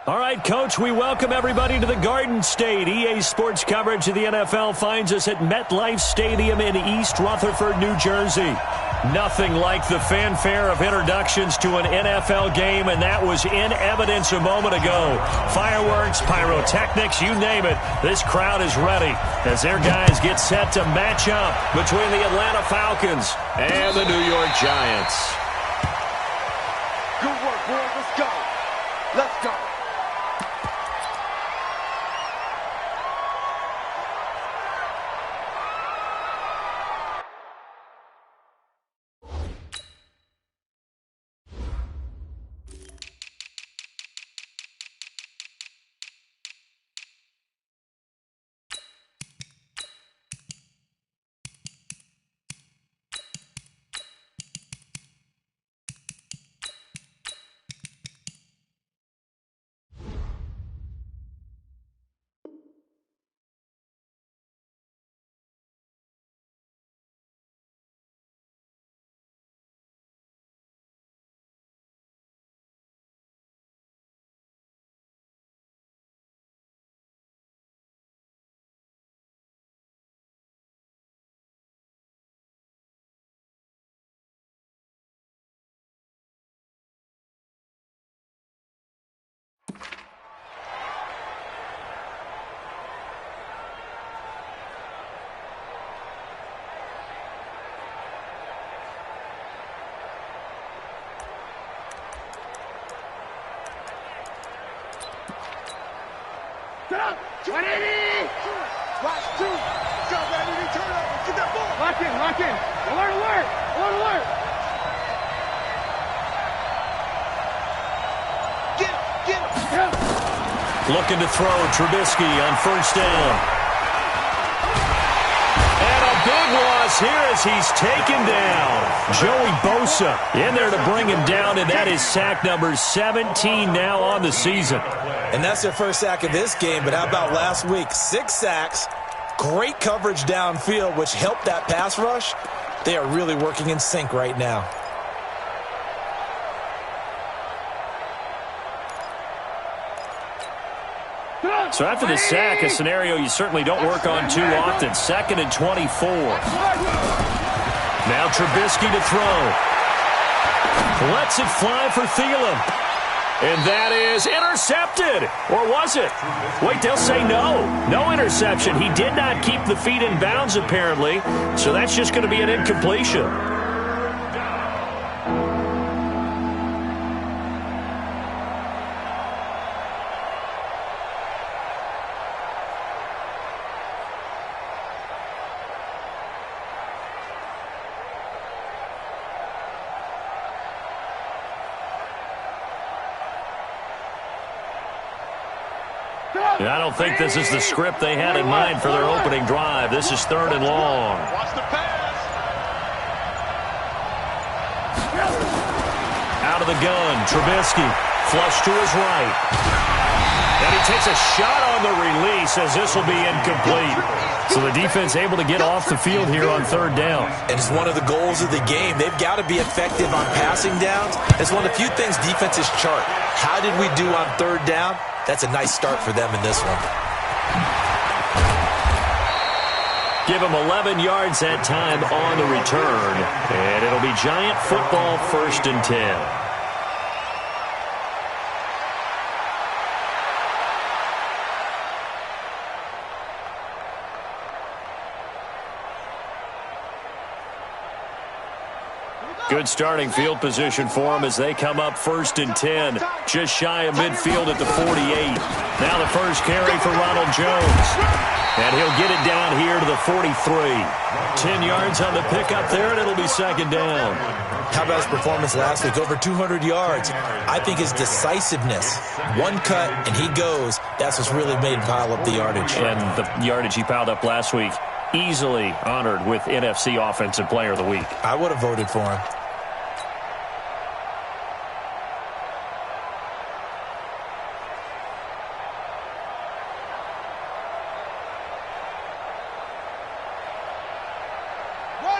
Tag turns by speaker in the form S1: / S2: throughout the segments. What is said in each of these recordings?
S1: All right, Coach, we welcome everybody to the Garden State. EA Sports coverage of the NFL finds us at MetLife Stadium in East Rutherford, New Jersey. Nothing like the fanfare of introductions to an NFL game, and that was in evidence a moment ago. Fireworks, pyrotechnics, you name it. This crowd is ready as their guys get set to match up between the Atlanta Falcons and the New York Giants.
S2: Good work, boy. Let's go. Let's go. Watch two. Go, baby. Turn it over. Get that ball. Lock in. Alert. Get him.
S1: Looking to throw Trubisky on first down. And a big loss here as he's taken down. Joey Bosa in there to bring him down, and that is sack number 17 now on the season.
S3: And that's their first sack of this game, but how about last week? 6 sacks, great coverage downfield, which helped that pass rush. They are really working in sync right now.
S1: So after the sack, a scenario you certainly don't work on too often. 2nd and 24. Now Trubisky to throw. Lets it fly for Thielen. And that is intercepted. Or was it? Wait, they'll say no. No interception. He did not keep the feet in bounds, apparently. So that's just going to be an incompletion. I don't think this is the script they had in mind for their opening drive. This is 3rd and long.
S2: Watch the pass.
S1: Out of the gun, Trubisky. Flush to his right. And he takes a shot on the release as this will be incomplete. So the defense able to get off the field here on 3rd down.
S3: And it's one of the goals of the game. They've got to be effective on passing downs. It's one of the few things defenses chart. How did we do on 3rd down? That's a nice start for them in this one.
S1: Give him 11 yards that time on the return. And it'll be Giant football, 1st and 10. Good starting field position for them as they come up 1st and 10. Just shy of midfield at the 48. Now the first carry for Ronald Jones. And he'll get it down here to the 43. 10 yards on the pickup there, and it'll be 2nd down.
S3: How about his performance last week? Over 200 yards. I think his decisiveness, one cut and he goes, that's what's really made him pile up the yardage.
S1: And the yardage he piled up last week, easily honored with NFC Offensive Player of the Week.
S3: I would have voted for him.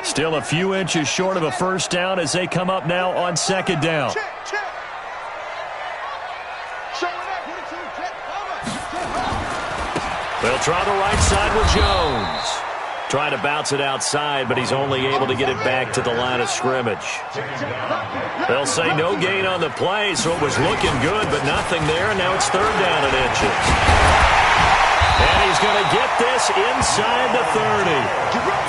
S1: Still a few inches short of a first down as they come up now on 2nd down.
S2: Check. Showing
S1: They'll try the right side with Jones. Trying to bounce it outside, but he's only able to get it back to the line of scrimmage. They'll say no gain on the play, so it was looking good, but nothing there, and now it's 3rd down and inches. And he's going to get this inside the 30.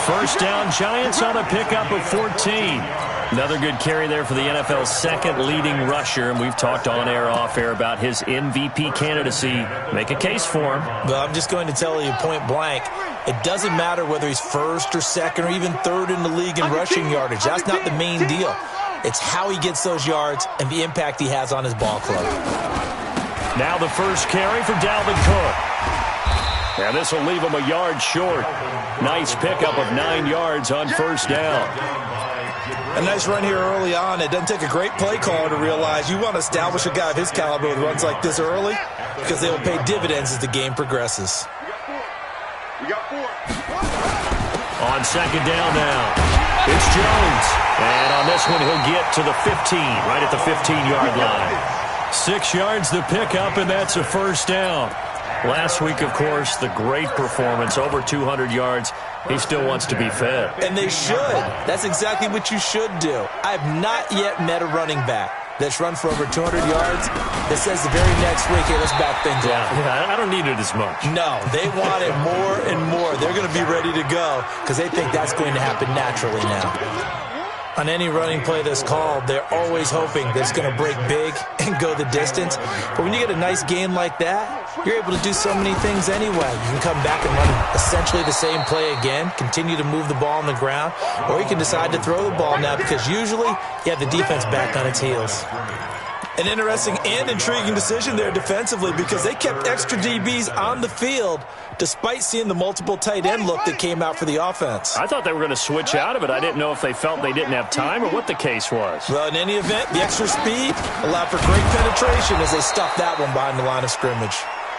S1: First down, Giants on a pickup of 14. Another good carry there for the NFL's 2nd leading rusher, and we've talked on air, off air about his MVP candidacy. Make a case for him.
S3: Well, I'm just going to tell you point blank, it doesn't matter whether he's 1st or 2nd or even 3rd in the league in rushing yardage. That's not the main deal. It's how he gets those yards and the impact he has on his ball club.
S1: Now the first carry for Dalvin Cook. And this will leave him a yard short. Nice pickup of 9 yards on first down.
S3: A nice run here early on. It doesn't take a great play caller to realize you want to establish a guy of his caliber with runs like this early because they will pay dividends as the game progresses.
S2: We got 4.
S1: On second down now, it's Jones. And on this one, he'll get to the 15, right at the 15-yard line. 6 yards the pickup, and that's a first down. Last week, of course, the great performance, over 200 yards. He still wants to be fed.
S3: And they should. That's exactly what you should do. I have not yet met a running back that's run for over 200 yards that says the very next week, hey, let's back things up.
S1: Yeah, I don't need it as much.
S3: No, they want it more and more. They're going to be ready to go because they think that's going to happen naturally now. On any running play that's called, they're always hoping that it's going to break big and go the distance. But when you get a nice gain like that, you're able to do so many things anyway. You can come back and run essentially the same play again, continue to move the ball on the ground, or you can decide to throw the ball now because usually you have the defense back on its heels. An interesting and intriguing decision there defensively because they kept extra DBs on the field despite seeing the multiple tight end look that came out for the offense.
S1: I thought they were going to switch out of it. I didn't know if they felt they didn't have time or what the case was.
S3: Well, in any event, the extra speed allowed for great penetration as they stuffed that one behind the line of scrimmage.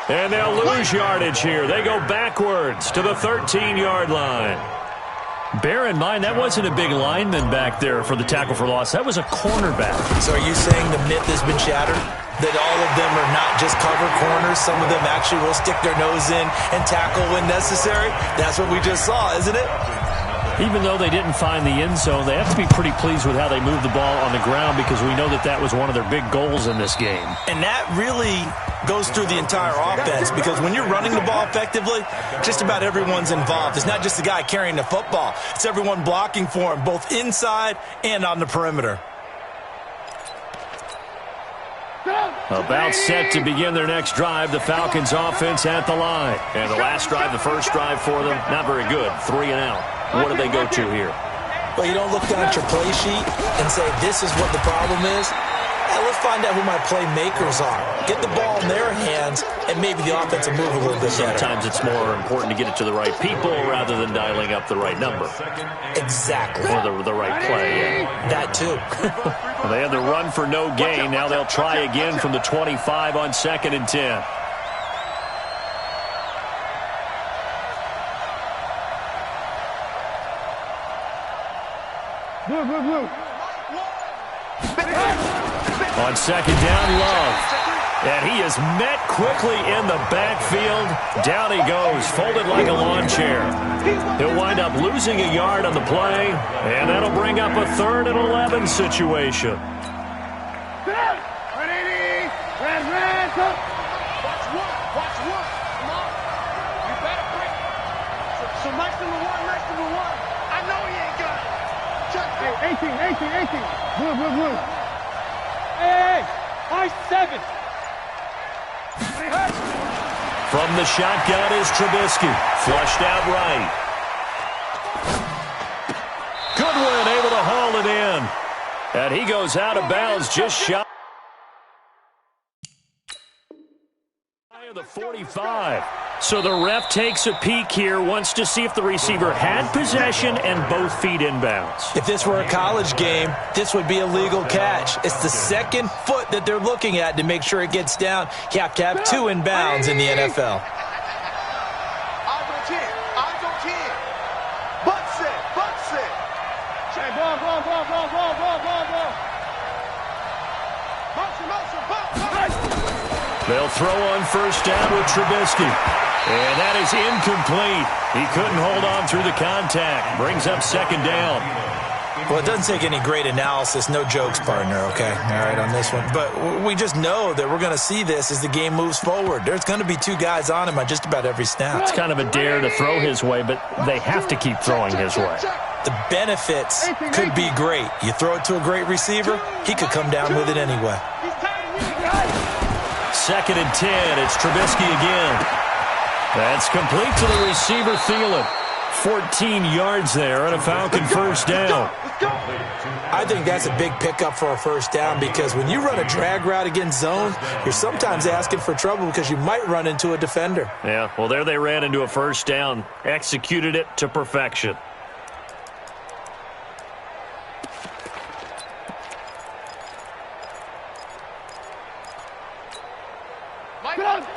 S1: And they'll lose yardage here. They go backwards to the 13-yard line. Bear in mind, that wasn't a big lineman back there for the tackle for loss. That was a cornerback.
S3: So are you saying the myth has been shattered? That all of them are not just cover corners? Some of them actually will stick their nose in and tackle when necessary? That's what we just saw, isn't it?
S1: Even though they didn't find the end zone, they have to be pretty pleased with how they moved the ball on the ground because we know that that was one of their big goals in this game.
S3: And that really goes through the entire offense because when you're running the ball effectively, just about everyone's involved. It's not just the guy carrying the football. It's everyone blocking for him, both inside and on the perimeter.
S1: About set to begin their next drive, the Falcons offense at the line. And the last drive, the first drive for them, not very good. 3 and out. What do they go to here?
S3: Well, you don't look down at your play sheet and say, this is what the problem is. Let's find out who my playmakers are. Get the ball in their hands, and maybe the offense will move a little bit better.
S1: Sometimes it's more important to get it to the right people rather than dialing up the right number.
S3: Exactly.
S1: Or the right play, yeah.
S3: That too.
S1: Well, they had the run for no gain. Now they'll try again from the 25 on 2nd and 10.
S2: Blue.
S1: On 2nd down, Love. And he is met quickly in the backfield. Down he goes, folded like a lawn chair. He'll wind up losing a yard on the play, and that'll bring up a 3rd and 11 situation.
S2: Red, go. Watch one. Come on. You better break. So nice number one. I know he ain't got it. Hey, 18. Blue. Hey, I-7.
S1: From the shotgun is Trubisky. Flushed out right. Goodwin able to haul it in. And he goes out of bounds just shy of the 45. So the ref takes a peek here, wants to see if the receiver had possession and both feet inbounds.
S3: If this were a college game, this would be a legal catch. It's the second foot that they're looking at to make sure it gets down. You have to have 2 inbounds in the NFL.
S2: Eyes on 10. Butt set. Say, ball. Motion, ball.
S1: They'll throw on first down with Trubisky. And that is incomplete. He couldn't hold on through the contact. Brings up second down.
S3: Well, it doesn't take any great analysis. No jokes, partner, okay? All right, on this one. But we just know that we're going to see this as the game moves forward. There's going to be two guys on him on just about every snap.
S4: It's kind of a dare to throw his way, but they have to keep throwing his way.
S3: The benefits could be great. You throw it to a great receiver, he could come down with it anyway.
S1: Second and 10. It's Trubisky again. That's complete to the receiver, Thielen. 14 yards there and a Falcon first down.
S3: I think that's a big pickup for a first down because when you run a drag route against zone, you're sometimes asking for trouble because you might run into a defender.
S1: Yeah, well, there they ran into a first down. Executed it to perfection.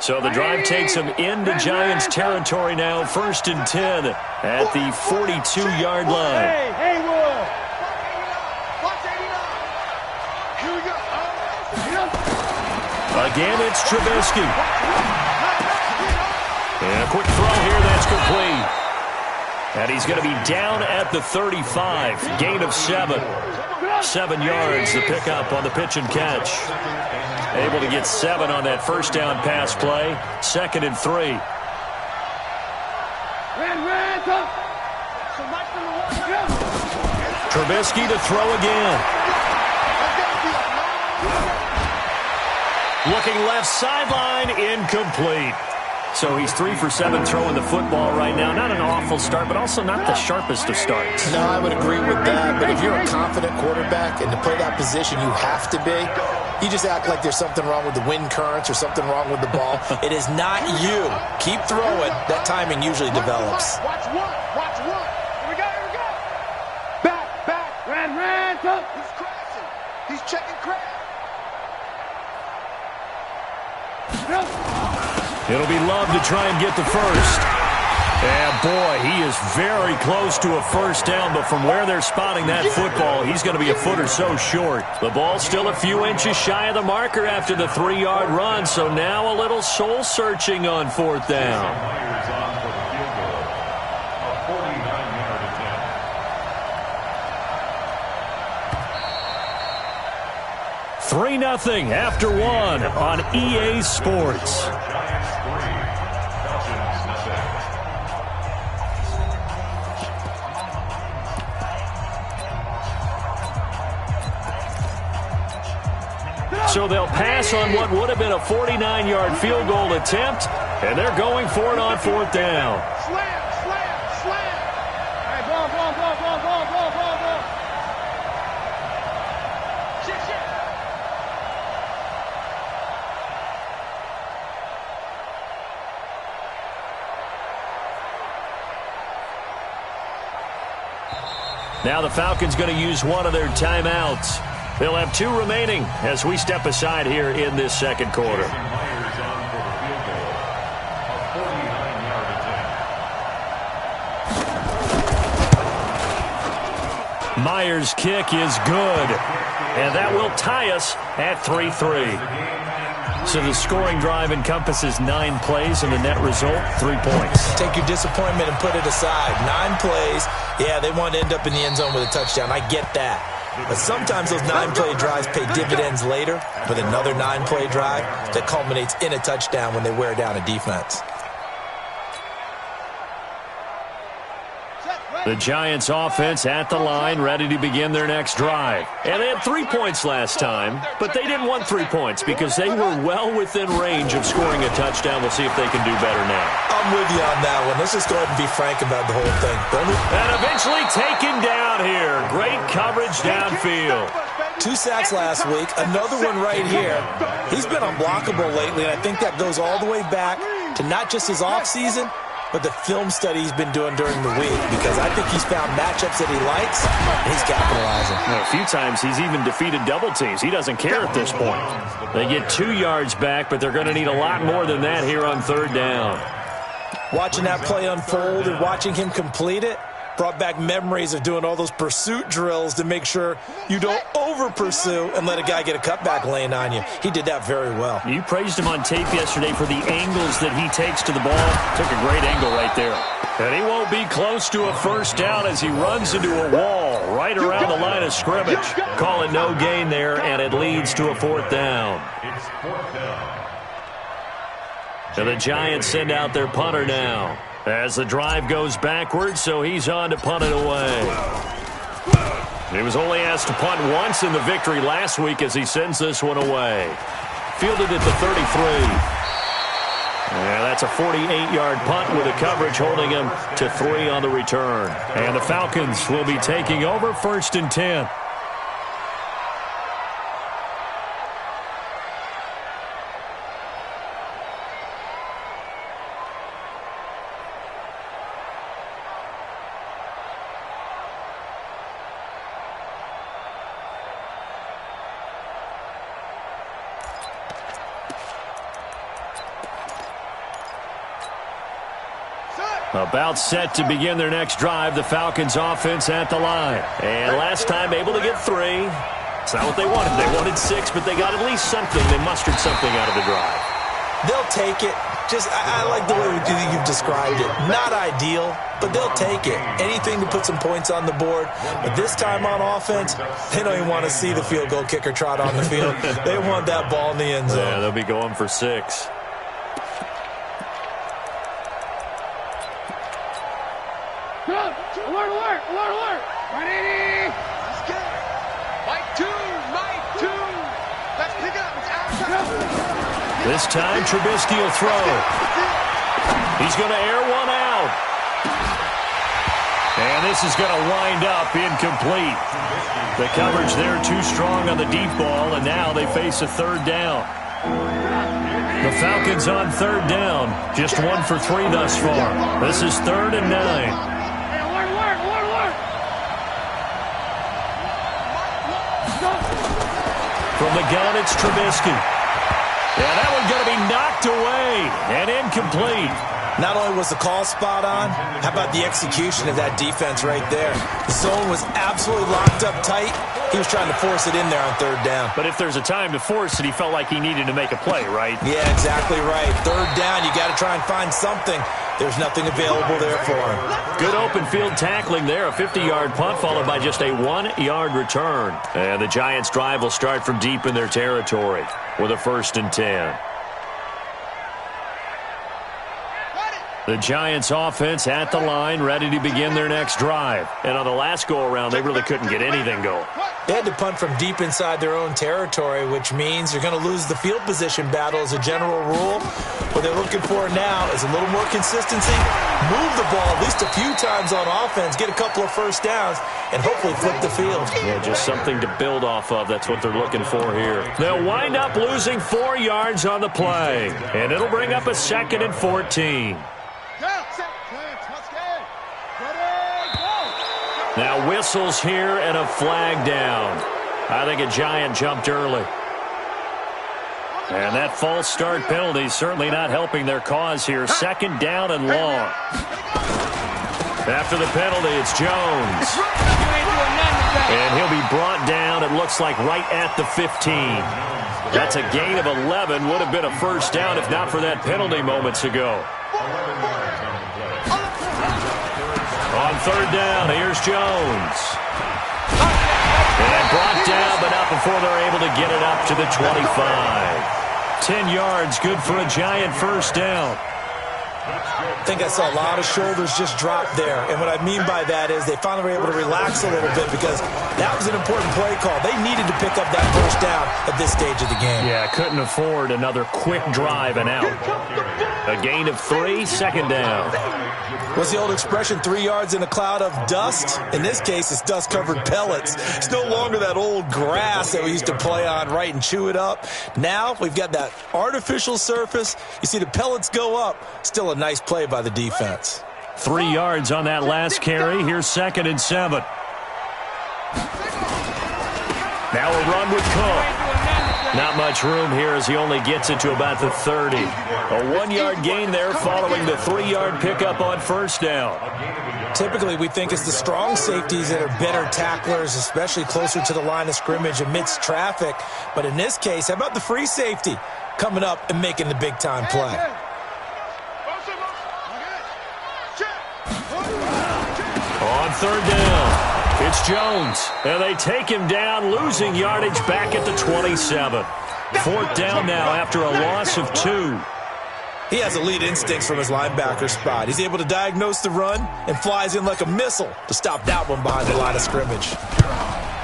S1: So the drive takes them into Giants territory now. First and 10 at the 42-yard line.
S2: Hey, Haywood. Watch 89. Here we go.
S1: Again, it's Trubisky. And a quick throw here, that's complete. And he's going to be down at the 35. Gain of 7. 7 yards, the pickup on the pitch and catch. Able to get 7 on that first down pass play. Second and 3. Trubisky to throw again. Looking left sideline, incomplete. So he's 3 for 7 throwing the football right now. Not an awful start, but also not the sharpest of starts.
S3: No, I would agree with that. But if you're a confident quarterback and to play that position you have to be, you just act like there's something wrong with the wind currents or something wrong with the ball. It is not you. Keep throwing. That timing usually develops.
S2: Watch one. Watch one. Here we go. Here we go. Back. Ran. He's crashing. He's checking crash.
S1: It'll be Love to try and get the first. And boy, he is very close to a first down, but from where they're spotting that football, he's going to be a foot or so short. The ball's still a few inches shy of the marker after the 3-yard run, so now a little soul-searching on fourth down. 3-0 after 1 on EA Sports. So they'll pass on what would have been a 49-yard field goal attempt, and they're going for it on fourth down.
S2: Slam. Hey, ball. Shit.
S1: Now the Falcons going to use one of their timeouts. They'll have 2 remaining as we step aside here in this second quarter. Myers' kick is good, and that will tie us at 3-3. So the scoring drive encompasses 9 plays, and the net result, 3 points.
S3: Take your disappointment and put it aside. 9 plays. Yeah, they want to end up in the end zone with a touchdown. I get that. But sometimes those 9-play drives pay dividends later with another 9-play drive that culminates in a touchdown when they wear down a defense.
S1: The Giants offense at the line, ready to begin their next drive. And they had 3 points last time, but they didn't want 3 points because they were well within range of scoring a touchdown. We'll see if they can do better now.
S3: I'm with you on that one. Let's just go ahead and be frank about the whole thing.
S1: And eventually taken down here. Great coverage downfield.
S3: 2 sacks last week, another one right here. He's been unblockable lately, and I think that goes all the way back to not just his offseason, but the film study he's been doing during the week, because I think he's found matchups that he likes, and he's capitalizing.
S1: Well, a few times he's even defeated double teams. He doesn't care at this point. They get 2 yards back, but they're going to need a lot more than that here on third down.
S3: Watching that play unfold and watching him complete it, Brought back memories of doing all those pursuit drills to make sure you don't over-pursue and let a guy get a cutback lane on you. He did that very well.
S1: You praised him on tape yesterday for the angles that he takes to the ball. Took a great angle right there. And he won't be close to a first down as he runs into a wall right around the line of scrimmage. Calling no gain there, and it leads to a fourth down. And the Giants send out their punter now as the drive goes backwards, so he's on to punt it away. He was only asked to punt once in the victory last week as he sends this one away. Fielded at the 33. Yeah, that's a 48-yard punt with a coverage holding him to 3 on the return. And the Falcons will be taking over 1st and 10. About set to begin their next drive, the Falcons offense at the line. And last time able to get 3. It's not what they wanted. They wanted 6, but they got at least something. They mustered something out of the drive.
S3: They'll take it. I like the way you've described it. Not ideal, but they'll take it. Anything to put some points on the board. But this time on offense, they don't even want to see the field goal kicker trot on the field. They want that ball in the end zone.
S1: Yeah, they'll be going for 6.
S2: Alert, alert, alert. Ready? Let's go. Mike 2. Let's pick it up. It's outside.
S1: This time, Trubisky will throw. He's going to air one out. And this is going to wind up incomplete. The coverage there too strong on the deep ball, and now they face a 3rd down. The Falcons on 3rd down. Just 1 for 3 thus far. This is 3rd and 9. From the gun, it's Trubisky. Yeah, that one's going to be knocked away and incomplete.
S3: Not only was the call spot on, how about the execution of that defense right there? The zone was absolutely locked up tight. He was trying to force it in there on 3rd down.
S1: But if there's a time to force it, he felt like he needed to make a play, right?
S3: Yeah, exactly right. 3rd down, you got to try and find something. There's nothing available there for him.
S1: Good open field tackling there. A 50-yard punt followed by just a 1-yard return. And the Giants' drive will start from deep in their territory with a 1st and 10. The Giants offense at the line, ready to begin their next drive. And on the last go-around, they really couldn't get anything going.
S3: They had to punt from deep inside their own territory, which means you're going to lose the field position battle as a general rule. What they're looking for now is a little more consistency, move the ball at least a few times on offense, get a couple of first downs, and hopefully flip the field.
S1: Yeah, just something to build off of. That's what they're looking for here. They'll wind up losing 4 yards on the play, and it'll bring up a 2nd and 14. Now whistles here and a flag down. I think a Giant jumped early. And that false start penalty certainly not helping their cause here. 2nd down and long. After the penalty, it's Jones. And he'll be brought down, it looks like, right at the 15. That's a gain of 11. Would have been a first down if not for that penalty moments ago. On 3rd down, here's Jones. And brought down, but not before they're able to get it up to the 25. 10 yards, good for a Giant first down.
S3: I think I saw a lot of shoulders just drop there. And what I mean by that is they finally were able to relax a little bit because that was an important play call. They needed to pick up that first down at this stage of the game.
S1: Yeah, couldn't afford another quick drive and out. A gain of 3, 2nd down.
S3: What's the old expression, 3 yards in a cloud of dust? In this case, it's dust-covered pellets. It's no longer that old grass that we used to play on, right, and chew it up. Now we've got that artificial surface. You see the pellets go up. Still a nice play by the defense.
S1: 3 yards on that last carry. Here's 2nd and 7. Now a run with Cook. Not much room here as he only gets it to about the 30. A 1-yard gain there following the 3-yard pickup on first down.
S3: Typically, we think it's the strong safeties that are better tacklers, especially closer to the line of scrimmage amidst traffic. But in this case, how about the free safety coming up and making the big-time play?
S1: On third down, it's Jones. And they take him down, losing yardage back at the 27. Fourth down now after a loss of 2.
S3: He has elite instincts from his linebacker spot. He's able to diagnose the run and flies in like a missile to stop that one behind the line of scrimmage.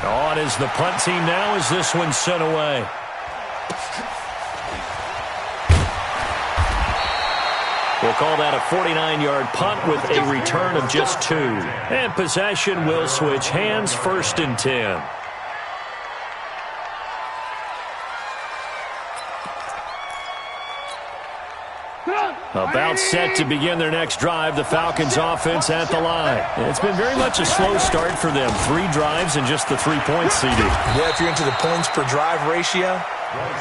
S1: On is the punt team now as this one's sent away. We'll call that a 49-yard punt with a return of just 2. And possession will switch hands, 1st and 10. About set to begin their next drive, the Falcons offense at the line. It's been very much a slow start for them. 3 drives and just the 3 points seeded.
S3: Yeah, if you're into the points per drive ratio,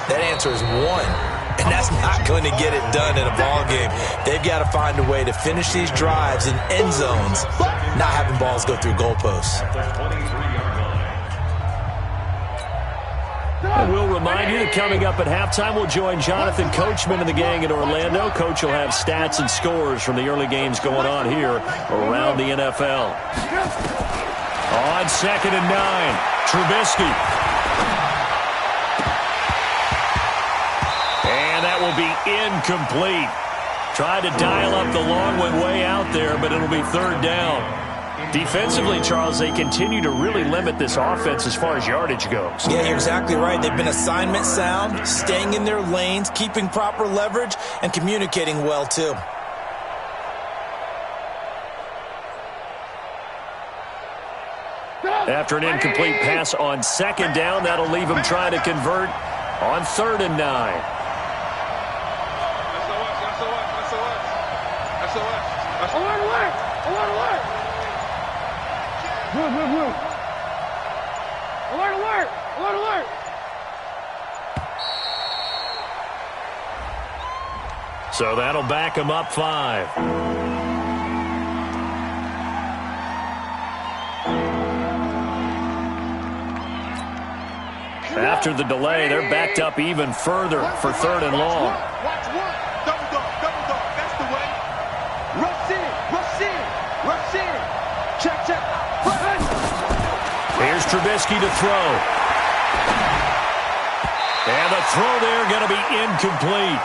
S3: that answer is 1. And that's not going to get it done in a ball game. They've got to find a way to finish these drives in end zones, not having balls go through goalposts.
S1: And we'll remind you that coming up at halftime, we'll join Jonathan Coachman and the gang in Orlando. Coach will have stats and scores from the early games going on here around the NFL. On 2nd and 9, Trubisky. And that will be incomplete. Tried to dial up the long one way out there, but it'll be 3rd down. Defensively, Charles, they continue to really limit this offense as far as yardage goes.
S3: Yeah, you're exactly right. They've been assignment sound, staying in their lanes, keeping proper leverage, and communicating well, too.
S1: After an incomplete pass on 2nd down, that'll leave them trying to convert on 3rd and 9.
S2: Alert!
S1: So that'll back them up 5. After the delay, they're backed up even further for 3rd and long.
S2: Watch one. Double dog. That's the way. Rush in. Check.
S1: Here's Trubisky to throw. And the throw there going to be incomplete.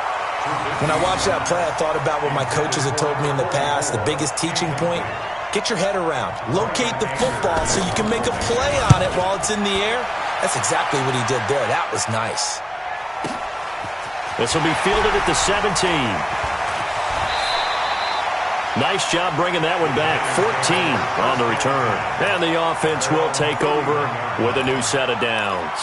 S3: When I watched that play, I thought about what my coaches had told me in the past. The biggest teaching point, get your head around. Locate the football so you can make a play on it while it's in the air. That's exactly what he did there. That was nice.
S1: This will be fielded at the 17. Nice job bringing that one back. 14 on the return. And the offense will take over with a new set of downs.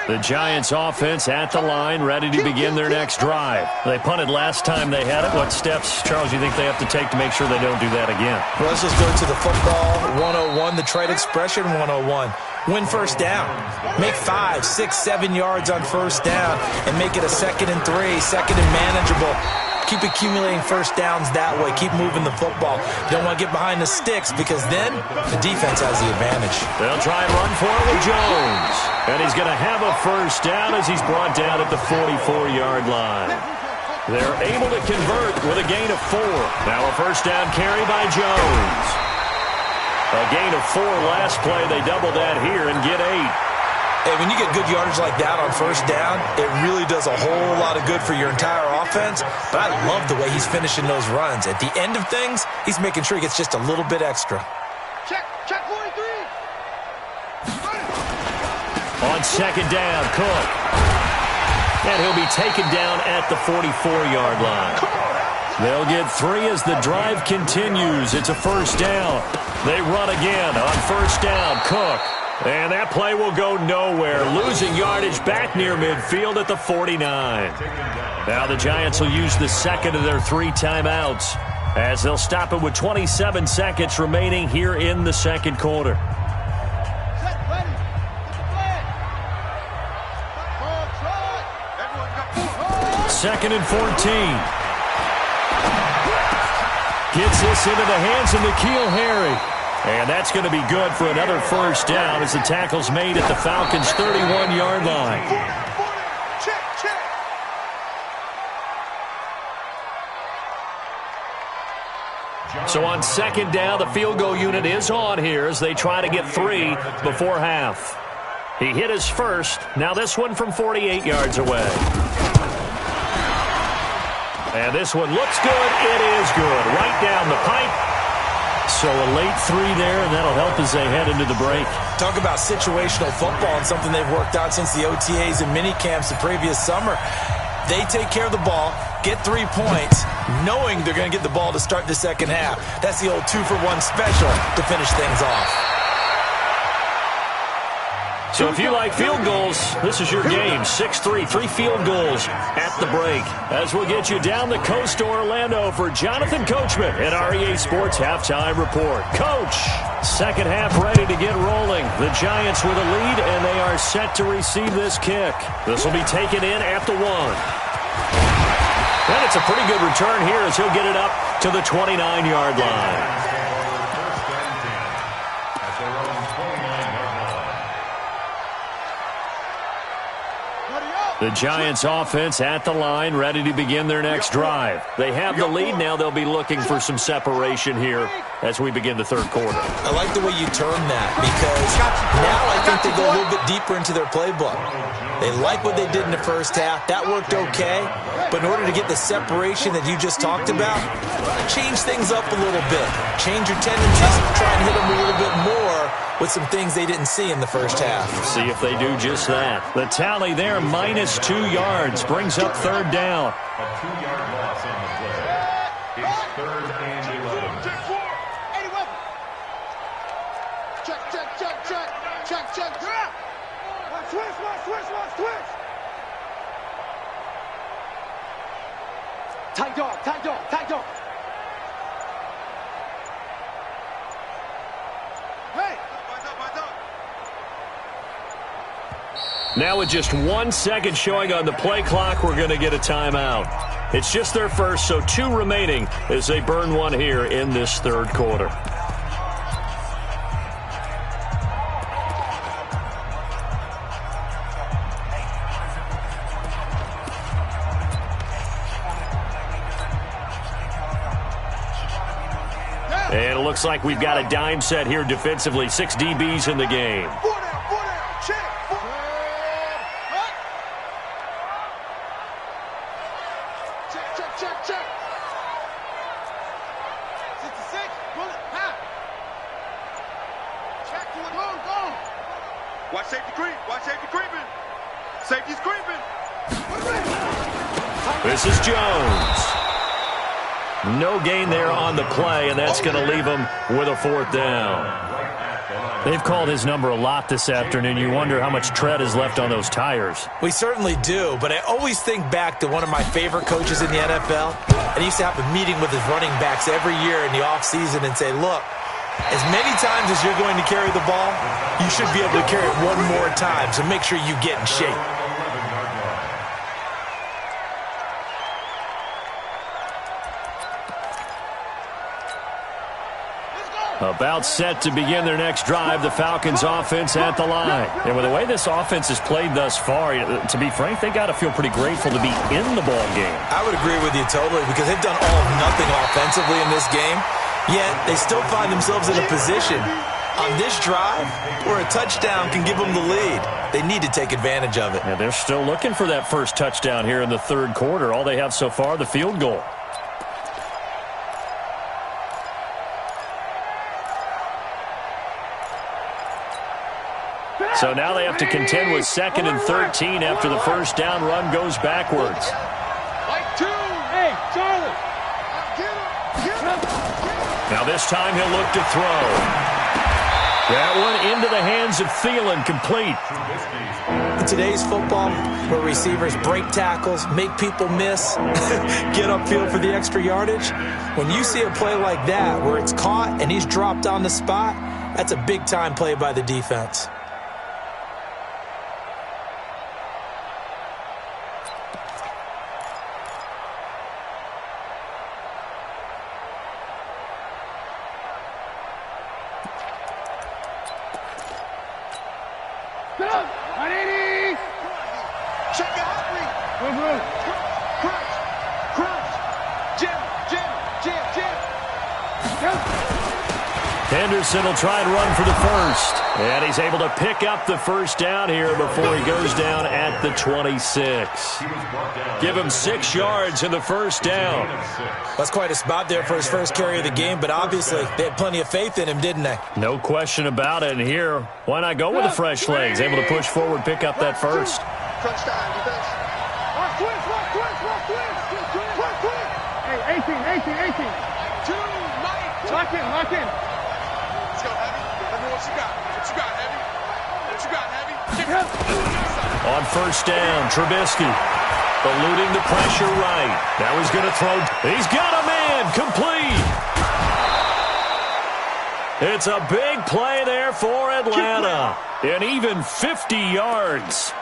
S1: The Giants offense at the line, ready to begin their next drive. They punted last time they had it. What steps, Charles, you think they have to take to make sure they don't do that again?
S3: Well, let's just go to the football 101, the trade expression 101. Win first down. Make 5, 6, 7 yards on first down and make it a 2nd and 3, 2nd and manageable. Keep accumulating first downs that way. Keep moving the football. You don't want to get behind the sticks because then the defense has the advantage.
S1: They'll try and run for it with Jones. And he's going to have a first down as he's brought down at the 44-yard line. They're able to convert with a gain of 4. Now a first down carry by Jones. A gain of 4 last play. They double that here and get 8.
S3: Hey, when you get good yardage like that on first down, it really does a whole lot of good for your entire offense. But I love the way he's finishing those runs. At the end of things, he's making sure he gets just a little bit extra.
S2: Check 43.
S1: On 2nd down, Cook. And he'll be taken down at the 44-yard line. They'll get 3 as the drive continues. It's a first down. They run again on first down, Cook. And that play will go nowhere, losing yardage back near midfield at the 49. Now the Giants will use the second of their 3 timeouts. as they'll stop it with 27 seconds remaining here in the second quarter. Second and 14. Gets this into the hands of N'Keal Harry. And that's going to be good for another first down as the tackle's made at the Falcons' 31-yard line. So on second down, the field goal unit is on here as they try to get 3 before half. He hit his first. Now this one from 48 yards away. And this one looks good. It is good. Right down the pipe. So a late 3 there, and that'll help as they head into the break.
S3: Talk about situational football and something they've worked out since the OTAs and mini camps the previous summer. They take care of the ball, get 3 points, knowing they're going to get the ball to start the second half. That's the old 2-for-1 special to finish things off.
S1: So if you like field goals, this is your game. 6-3, 3 field goals at the break. As we'll get you down the coast to Orlando for Jonathan Coachman at our EA Sports Halftime Report. Coach, second half ready to get rolling. The Giants with a lead, and they are set to receive this kick. This will be taken in at the 1. And it's a pretty good return here as he'll get it up to the 29-yard line. The Giants offense at the line, ready to begin their next drive. They have the lead now. They'll be looking for some separation here as we begin the third quarter.
S3: I like the way you term that because now I think they go a little bit deeper into their playbook. They like what they did in the first half. That worked okay. But in order to get the separation that you just talked about, change things up a little bit. Change your tendencies, try and hit them a little bit more with some things they didn't see in the first half.
S1: See if they do just that. The tally there, minus 2 yards, brings up third down.
S5: A 2-yard loss on the play. It's third and 11.
S2: Check. Switch. Tight dog. Hey!
S1: Now with just 1 second showing on the play clock, we're going to get a timeout. It's just their first, so 2 remaining as they burn 1 here in this third quarter. And it looks like we've got a dime set here defensively. 6 DBs in the game.
S2: Check. 66, bullet, half. Check to it, go. Watch safety creeping. Safety's creeping.
S1: This is Jones. No gain there on the play, and that's going to leave him with a 4th down.
S4: They've called his number a lot this afternoon. You wonder how much tread is left on those tires.
S3: We certainly do, but I always think back to one of my favorite coaches in the NFL. And he used to have a meeting with his running backs every year in the offseason and say, look, as many times as you're going to carry the ball, you should be able to carry it 1 more time, so make sure you get in shape.
S1: About set to begin their next drive, the Falcons offense at the line. And with the way this offense has played thus far, to be frank, they got to feel pretty grateful to be in the ball game.
S3: I would agree with you totally because they've done all of nothing offensively in this game, yet they still find themselves in a position on this drive where a touchdown can give them the lead. They need to take advantage of it.
S1: And they're still looking for that first touchdown here in the third quarter. All they have so far, the field goal. So now they have to contend with 2nd and 13 after the first down run goes backwards.
S2: Hey, Charlie. Get him.
S1: Now this time he'll look to throw. That one into the hands of Thielen, complete.
S3: In today's football, where receivers break tackles, make people miss, get upfield for the extra yardage, when you see a play like that where it's caught and he's dropped on the spot, that's a big-time play by the defense.
S1: Henderson will try and run for the first. And he's able to pick up the first down here before he goes down at the 26. Give him 6 yards in the first down.
S3: That's quite a spot there for his first carry of the game, but obviously they had plenty of faith in him, didn't they?
S1: No question about it. And here, why not go with the fresh legs? Able to push forward, pick up that first.
S2: Hey, 18. Lock in. Let's go, Heavy. Let me know what you got. Heavy?
S1: On first down, Trubisky eluding the pressure right. Now he's going to throw. He's got a man, complete. It's a big play there for Atlanta. And even 50 yards.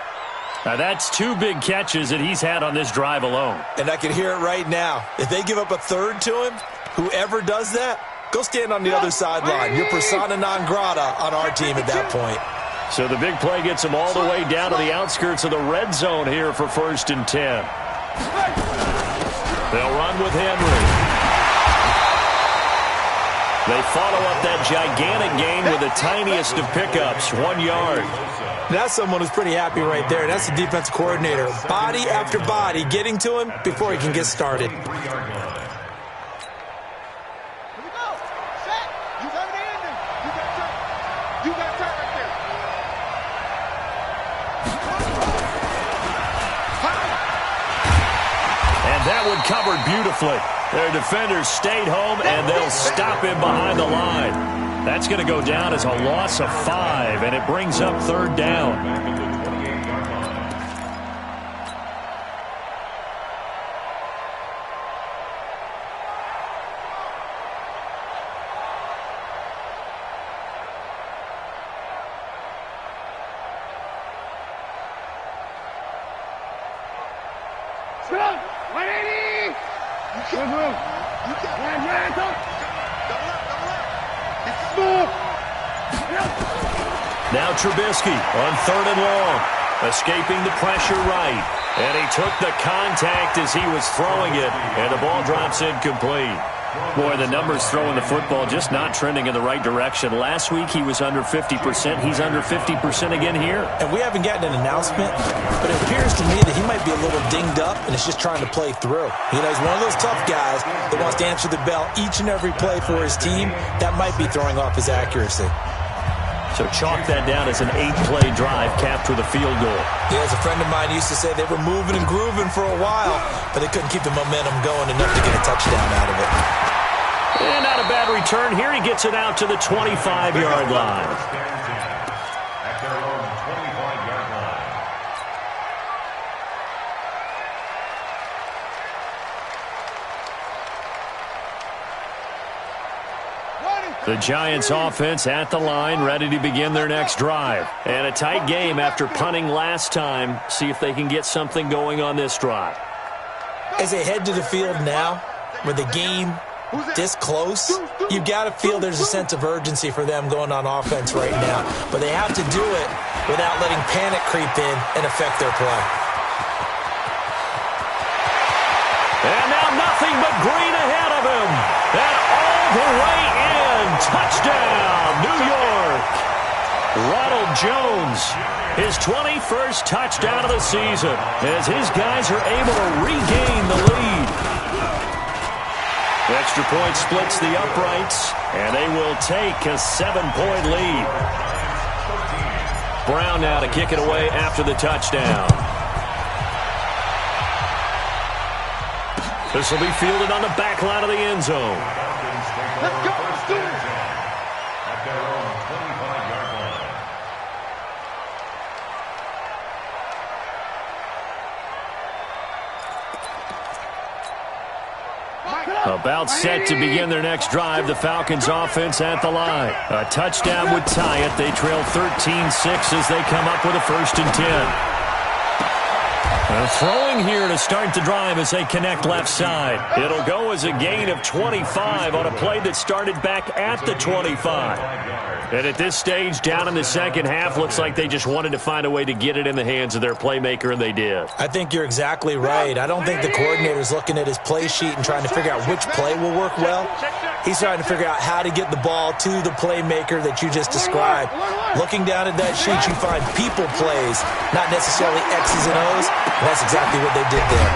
S1: Now that's 2 big catches that he's had on this drive alone.
S3: And I can hear it right now. If they give up a third to him, whoever does that, go stand on the other sideline. You're persona non grata on our team at that point.
S1: So the big play gets him all the way down to the outskirts of the red zone here for 1st and 10. They'll run with Henry. They follow up that gigantic gain with the tiniest of pickups, 1 yard.
S3: That's someone who's pretty happy right there. That's the defensive coordinator. Body after body getting to him before he can get started.
S1: Covered beautifully. Their defenders stayed home, and they'll stop him behind the line. That's going to go down as a loss of 5, and it brings up 3rd down. Now Trubisky on 3rd and long, escaping the pressure right. And he took the contact as he was throwing it, and the ball drops incomplete. Boy, the numbers throwing the football just not trending in the right direction. Last week he was under 50%. He's under 50% again here.
S3: And we haven't gotten an announcement, but it appears to me that he might be a little dinged up and is just trying to play through. You know, he's one of those tough guys that wants to answer the bell each and every play for his team. That might be throwing off his accuracy.
S1: So chalk that down as an 8-play drive capped with a field goal.
S3: Yeah, as a friend of mine used to say, they were moving and grooving for a while, but they couldn't keep the momentum going enough to get a touchdown out of it.
S1: And not a bad return here. He gets it out to the 25-yard line.
S5: At their own 25-yard line.
S1: The Giants offense at the line, ready to begin their next drive. And a tight game after punting last time. See if they can get something going on this drive.
S3: As they head to the field now, with the game this close, you've got to feel there's a sense of urgency for them going on offense right now. But they have to do it without letting panic creep in and affect their play.
S1: And now nothing but green ahead of him. And all the way in. Touchdown, New York. Ronald Jones, his 21st touchdown of the season, as his guys are able to regain the lead. Extra point splits the uprights, and they will take a 7-point lead. Brown now to kick it away after the touchdown. This will be fielded on the back line of the end zone.
S2: Let's go. Let's do it.
S5: At their own 25
S1: About set to begin their next drive, the Falcons offense at the line. A touchdown would tie it. They trail 13-6 as they come up with a 1st and 10. Throwing here to start the drive as they connect left side. It'll go as a gain of 25 on a play that started back at the 25. And at this stage, down in the second half, looks like they just wanted to find a way to get it in the hands of their playmaker, and they did.
S3: I think you're exactly right. I don't think the coordinator's looking at his play sheet and trying to figure out which play will work well. He's trying to figure out how to get the ball to the playmaker that you just described. Looking down at that sheet, you find people plays, not necessarily X's and O's. That's exactly what they did there.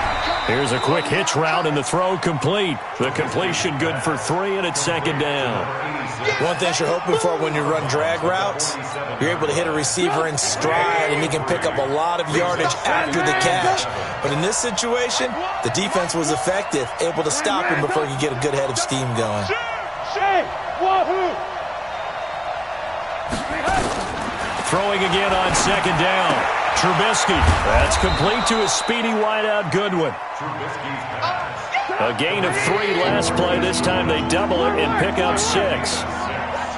S1: Here's a quick hitch route, and the throw complete. The completion good for 3, and it's 2nd down.
S3: One thing you're hoping for when you run drag routes, you're able to hit a receiver in stride, and you can pick up a lot of yardage after the catch. But in this situation, the defense was effective, able to stop him before he could get a good head of steam going.
S1: Throwing again on 2nd down. Trubisky. That's complete to a speedy wideout Goodwin. A gain of 3 last play. This time they double it and pick up 6.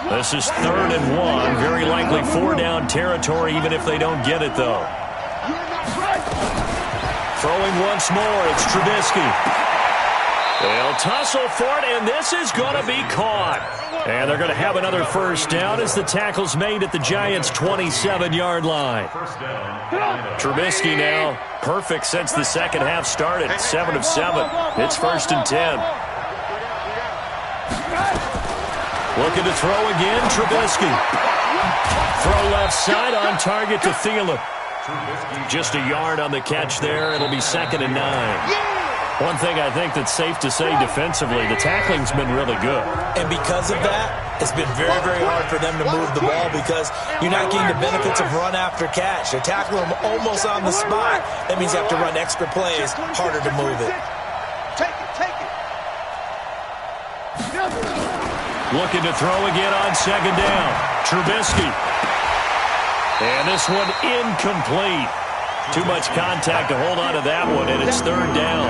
S1: This is 3rd and 1. Very likely 4-down territory even if they don't get it, though. Throwing once more. It's Trubisky. They'll tussle for it, and this is going to be caught. And they're going to have another 1st down as the tackle's made at the Giants' 27-yard line. Trubisky now perfect since the second half started. 7 of 7. It's 1st and 10. Looking to throw again, Trubisky. Throw left side on target to Thielen. Just a yard on the catch there. It'll be 2nd and 9. One thing I think that's safe to say defensively, the tackling's been really good.
S3: And because of that, it's been very, very hard for them to move the ball because you're not getting the benefits of run after catch. They're tackling them almost on the spot. That means you have to run extra plays, harder to move it.
S2: Take it.
S1: Looking to throw again on 2nd down. Trubisky. And this one incomplete. Too much contact to hold on to that one, and it's 3rd down.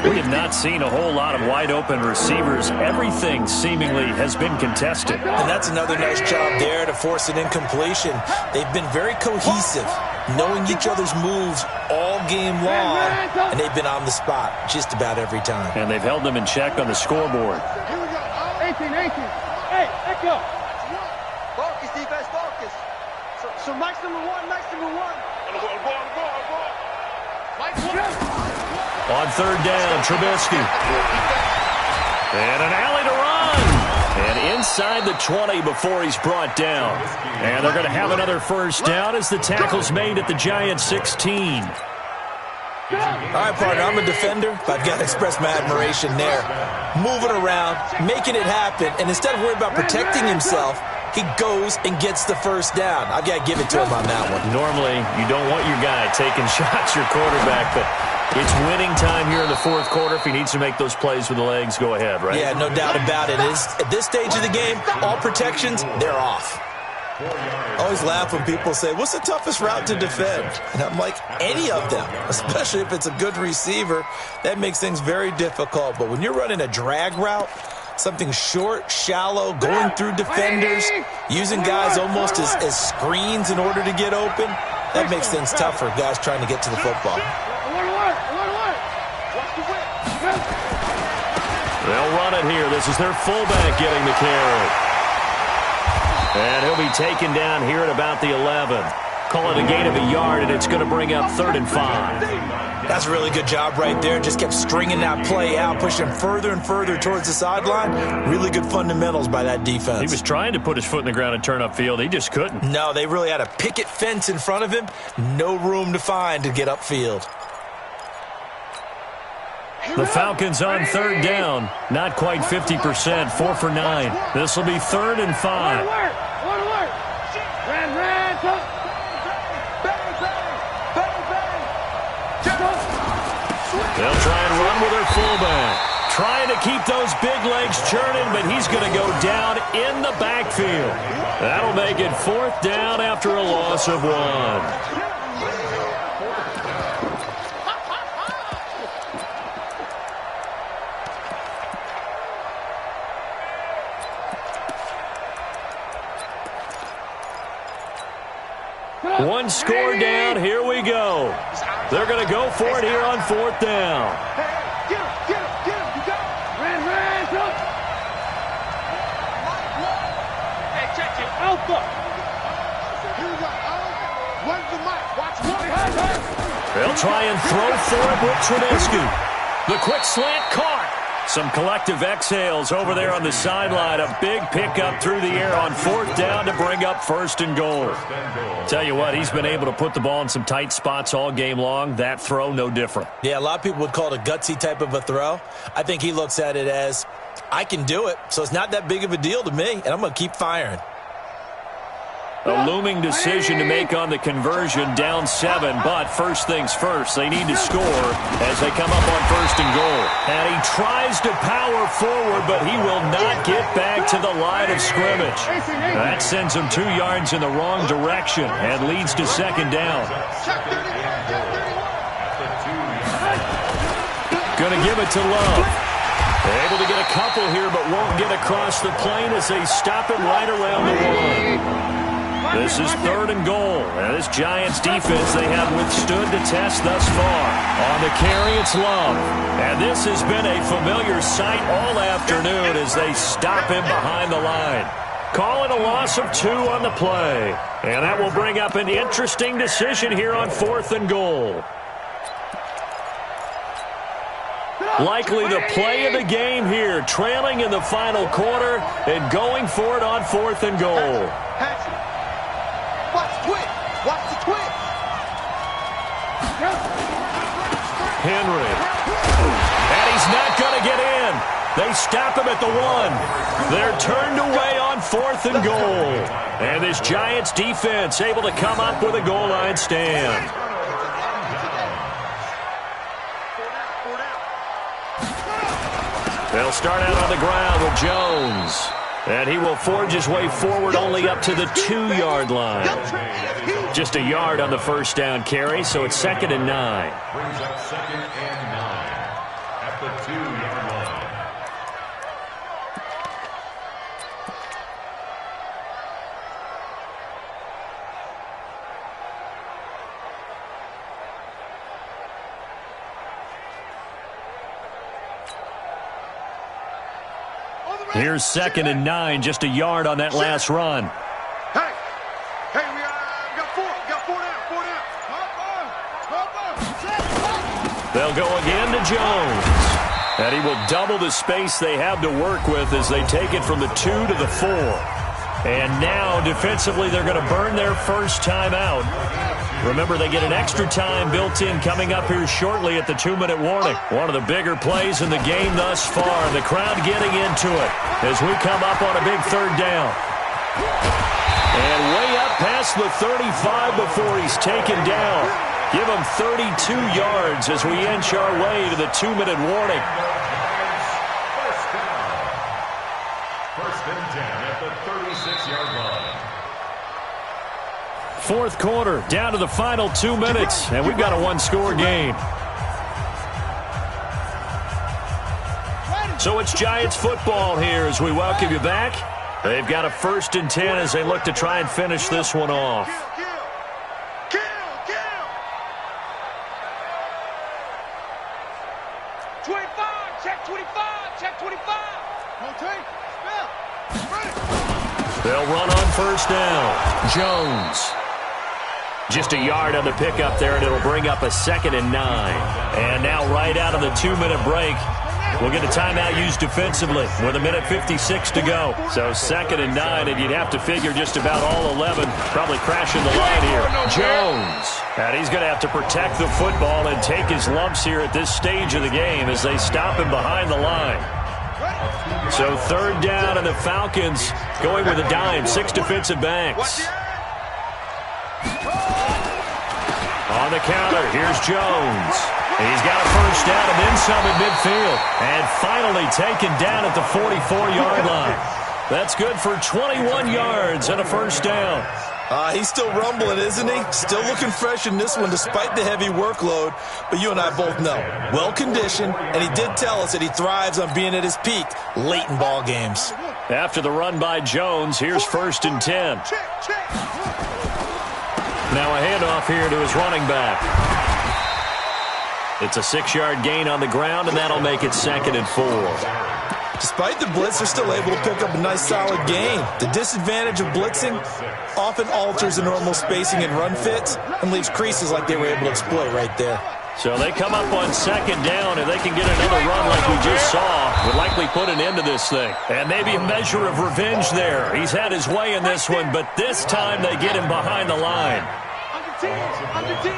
S1: We have not seen a whole lot of wide-open receivers. Everything seemingly has been contested.
S3: And that's another nice job there to force an incompletion. They've been very cohesive, knowing each other's moves all game long, and they've been on the spot just about every time.
S1: And they've held them in check on the scoreboard.
S2: Here we go. 18. Hey, let's go. Focus, defense, focus. So Mike's number one.
S1: On 3rd down, Trubisky. And an alley to run. And inside the 20 before he's brought down. And they're going to have another 1st down as the tackle's made at the Giants' 16.
S3: All right, partner, I'm a defender, but I've got to express my admiration there. Moving around, making it happen, and instead of worrying about protecting himself, he goes and gets the 1st down. I've got to give it to him on that one.
S1: Normally, you don't want your guy taking shots, your quarterback, but it's winning time here in the 4th quarter. If he needs to make those plays with the legs, go ahead, right?
S3: Yeah, no doubt about it. At this stage of the game, all protections, they're off. I always laugh when people say, what's the toughest route to defend? And I'm like, any of them, especially if it's a good receiver. That makes things very difficult. But when you're running a drag route, something short, shallow, going through defenders, using guys almost as screens in order to get open, that makes things tough for guys trying to get to the football.
S1: They'll run it here. This is their fullback getting the carry. And he'll be taken down here at about the 11. Call it a gain of a yard, and it's going to bring up 3rd and 5.
S3: That's a really good job right there. Just kept stringing that play out, pushing him further and further towards the sideline. Really good fundamentals by that defense.
S1: He was trying to put his foot in the ground and turn upfield. He just couldn't.
S3: No, they really had a picket fence in front of him. No room to find to get upfield.
S1: The Falcons on 3rd down. Not quite 50%. 4 for 9. This will be 3rd and 5. They'll try and run with their fullback. Trying to keep those big legs churning, but he's going to go down in the backfield. That'll make it 4th down after a loss of 1. One score down. Here we go. They're going to go for it here on 4th down.
S2: Get him. You got him. Red, up. Hey, check it. Alpha. Here we go. Where's the mic? Watch one.
S1: They'll try and throw for it with Trubisky. The quick slant caught. Some collective exhales over there on the sideline. A big pickup through the air on 4th down to bring up 1st and goal. Tell you what, he's been able to put the ball in some tight spots all game long. That throw, no different.
S3: Yeah, a lot of people would call it a gutsy type of a throw. I think he looks at it as, I can do it, so it's not that big of a deal to me, and I'm going to keep firing.
S1: A looming decision to make on the conversion, down 7, but first things first, they need to score as they come up on 1st and goal. And he tries to power forward, but he will not get back to the line of scrimmage. That sends him 2 yards in the wrong direction and leads to 2nd down. Going to give it to Love. Able to get a couple here, but won't get across the plane as they stop him right around the 1. This is 3rd and goal. And this Giants defense they have withstood the test thus far. On the carry, it's Love. And this has been a familiar sight all afternoon as they stop him behind the line. Calling a loss of 2 on the play. And that will bring up an interesting decision here on 4th and goal. Likely the play of the game here, trailing in the final quarter and going for it on 4th and goal.
S2: Watch the twitch.
S1: Henry. And he's not going to get in. They stop him at the 1. They're turned away on 4th and goal. And this Giants defense able to come up with a goal line stand. They'll start out on the ground with Jones. And he will forge his way forward only up to the 2-yard line. Just a yard on the first down carry, so it's 2nd and 9.
S5: Brings up 2nd and 9 at the 2-yard line.
S1: Here's 2nd and 9, just a yard on that last run.
S2: Hey, we got 4 down.
S1: They'll go again to Jones. And he will double the space they have to work with as they take it from the 2 to the 4. And now, defensively, they're going to burn their first time out. Remember, they get an extra time built in coming up here shortly at the 2-minute warning. One of the bigger plays in the game thus far. The crowd getting into it as we come up on a big 3rd down. And way up past the 35 before he's taken down. Give him 32 yards as we inch our way to the 2-minute warning.
S5: First and 10 at the 36-yard line.
S1: 4th quarter, down to the final 2 minutes, and we've got a 1-score game. So it's Giants football here as we welcome you back. They've got a 1st and 10 as they look to try and finish this one off.
S2: Kill. 25, check 25. Okay,
S1: They'll run on 1st down. Jones. Just a yard on the pickup there, and it'll bring up a 2nd and 9. And now right out of the 2-minute break, we'll get a timeout used defensively with 1:56 to go. So 2nd and 9, and you'd have to figure just about all 11 probably crashing the line here. Jones. And he's going to have to protect the football and take his lumps here at this stage of the game as they stop him behind the line. So 3rd down, and the Falcons going with a dime, 6 defensive backs. On the counter, here's Jones. He's got a 1st down and then some at midfield. And finally taken down at the 44-yard line. That's good for 21 yards and a 1st down.
S3: He's still rumbling, isn't he? Still looking fresh in this one despite the heavy workload. But you and I both know, well-conditioned, and he did tell us that he thrives on being at his peak late in ball games.
S1: After the run by Jones, here's 1st and 10. Now a handoff here to his running back. It's a 6-yard gain on the ground, and that'll make it 2nd and 4.
S3: Despite the blitz, they're still able to pick up a nice, solid gain. The disadvantage of blitzing often alters the normal spacing and run fits and leaves creases like they were able to exploit right there.
S1: So they come up on 2nd down, and they can get another run like we just saw. Would likely put an end to this thing. And maybe a measure of revenge there. He's had his way in this one, but this time they get him behind the line.
S2: Under 10.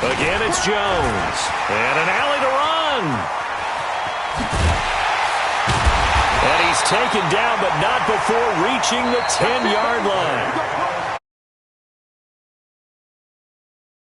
S1: Again, it's Jones. And an alley to run. And he's taken down, but not before reaching the 10-yard line.